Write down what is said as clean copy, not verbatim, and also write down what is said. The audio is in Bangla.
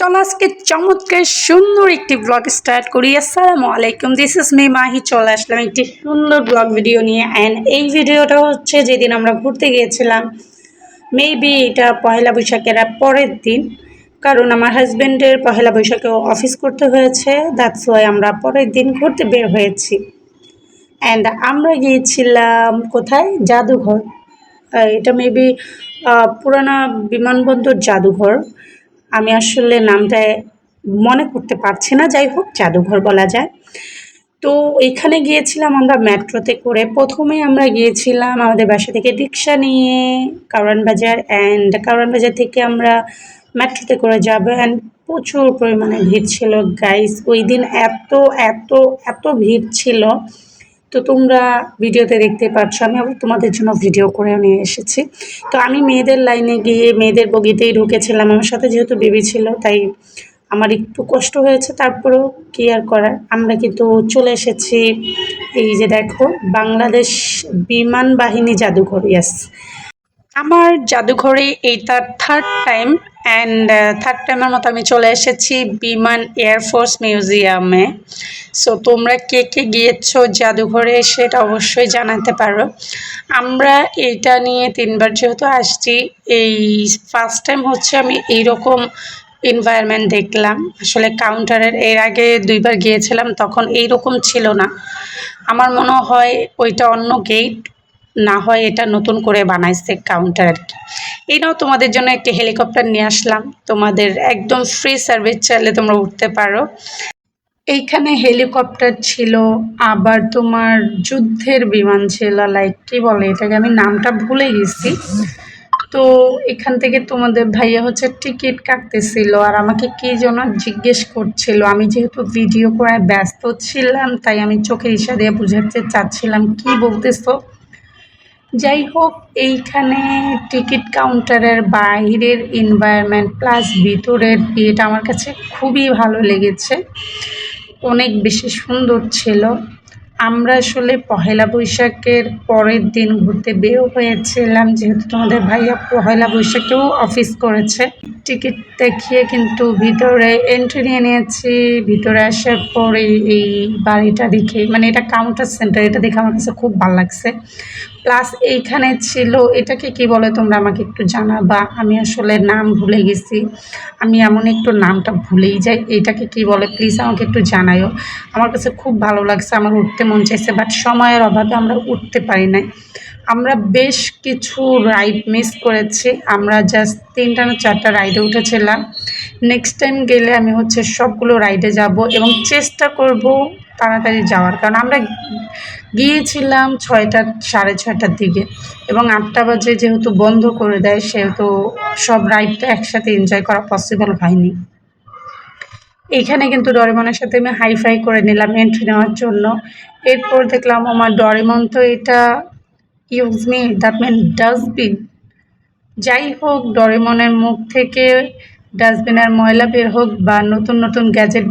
চলো আজকে চমৎকার সুন্দর একটি ব্লগ স্টার্ট করি। আসসালামু আলাইকুম, দিস ইজ মি মাহি। চলে আসলাম একটি সুন্দর ব্লগ ভিডিও নিয়ে। অ্যান্ড এই ভিডিওটা হচ্ছে যেদিন আমরা ঘুরতে গিয়েছিলাম, মেবি এটা পয়লা বৈশাখের পরের দিন, কারণ আমার হাজব্যান্ডের পয়লা বৈশাখেও অফিস করতে হয়েছে। দ্যাটস ওয়াই আমরা পরের দিন ঘুরতে বের হয়েছি। অ্যান্ড আমরা গিয়েছিলাম কোথায়? জাদুঘর। এটা মেবি পুরানা বিমানবন্দর জাদুঘর। আমি আসলে নামটা মনে করতে পারছি না, যাই হোক জাদুঘর বলা যায়। তো এখানে গিয়েছিলাম আমরা মেট্রোতে করে। প্রথমে আমরা গিয়েছিলাম আমাদের বাসা থেকে রিক্সা নিয়ে কারওয়ান বাজার, অ্যান্ড কারওয়ান বাজার থেকে আমরা মেট্রোতে করে যাব। অ্যান্ড প্রচুর পরিমাণে ভিড় ছিল গাইস, ওই দিন এত এত এত ভিড় ছিল। তো তোমরা ভিডিওতে দেখতে পাচ্ছ, আমি আবার তোমাদের জন্য ভিডিও করেও নিয়ে এসেছি। তো আমি মেয়েদের লাইনে গিয়ে মেয়েদের বগিতেই ঢুকেছিলাম। আমার সাথে যেহেতু বেবি ছিল তাই আমার একটু কষ্ট হয়েছে, তারপরেও কি আর করার। আমরা কিন্তু চলে এসেছি, এই যে দেখো, বাংলাদেশ বিমান বাহিনী জাদুঘর। ইয়াস, আমার জাদুঘরে এইটা থার্ড টাইম। অ্যান্ড থার্ড টাইমের মতো আমি চলে এসেছি বিমান এয়ারফোর্স মিউজিয়ামে। সো তোমরা কে কে গিয়েছো জাদুঘরে সেটা অবশ্যই জানাতে পারো। আমরা এইটা নিয়ে 3বার যেহেতু আসছি, এই ফার্স্ট টাইম হচ্ছে আমি এইরকম এনভায়রনমেন্ট দেখলাম। আসলে কাউন্টারের এর আগে 2বার গিয়েছিলাম, তখন এইরকম ছিল না। আমার মনে হয় ওইটা অন্য গেট, না হয় এটা নতুন করে বানাইছে কাউন্টার আর কি। এই নাও তোমাদের জন্য একটি হেলিকপ্টার নিয়ে আসলাম, তোমাদের একদম ফ্রি সার্ভিস, চাইলে তোমরা উঠতে পারো। এইখানে হেলিকপ্টার ছিল, আবার তোমার যুদ্ধের বিমান ছিল, লাইক কি বলে এটাকে, আমি নামটা ভুলে গেছি। তো এখান থেকে তোমাদের ভাইয়া হচ্ছে টিকিট কাটতেছিল, আর আমাকে কি যেন জিজ্ঞেস করছিল। আমি যেহেতু ভিডিও করায় ব্যস্ত ছিলাম তাই আমি চোখের ইশারা দিয়ে বুঝাতে চাচ্ছিলাম কি বলতেছো। যাই হোক, এইখানে টিকিট কাউন্টারের বাইরের এনভায়রনমেন্ট প্লাস ভিতরের ইয়েটা আমার কাছে খুবই ভালো লেগেছে, অনেক বেশি সুন্দর ছিল। আমরা আসলে পহেলা বৈশাখের পরের দিন ঘুরতে বের হয়েছিলাম, যেহেতু তোমাদের ভাইয়া পহেলা বৈশাখেও অফিস করেছে। টিকিট দেখিয়ে কিন্তু ভিতরে এন্ট্রি নিয়ে নিয়েছি। ভিতরে আসার পরে এই বাড়িটা দেখে, মানে এটা কাউন্টার সেন্টার, এটা দেখে আমার কাছে খুব ভালো লাগছে। প্লাস এইখানে ছিল, এটাকে কি বলে তোমরা আমাকে একটু জানাবা, আমি আসলে নাম ভুলে গেছি। আমি এমন একটু নামটা ভুলেই যাই, এইটাকে কি বলে প্লিজ আমাকে একটু জানাইও। আমার কাছে খুব ভালো লাগছে, আমার উঠতে মন চাইছে, বাট সময়ের অভাবে আমরা উঠতে পারি নাই। আমরা বেশ কিছু রাইড মিস করেছি, আমরা জাস্ট 3টা না 4টা রাইডে উঠেছিলাম। নেক্সট টাইম গেলে আমি হচ্ছে সবগুলো রাইডে যাব এবং চেষ্টা করব তাড়াতাড়ি যাওয়ার, কারণ আমরা গিয়েছিলাম 6টা 6:30টার দিকে, এবং 8টা বাজে যেহেতু বন্ধ করে দেয়, সেহেতু সব রাইডটা একসাথে এনজয় করা পসিবল হয়নি। এইখানে কিন্তু ডোরেমনের সাথে আমি হাইফাই করে নিলাম এন্ট্রি নেওয়ার জন্য। এরপর দেখলাম আমার ডোরেমন তো এটা use me, that mean dustbin. যাই হোক, ডোরেমনের মুখ থেকে ডাস্টবিনের ময়লা বের হোক বা নতুন নতুন গ্যাজেট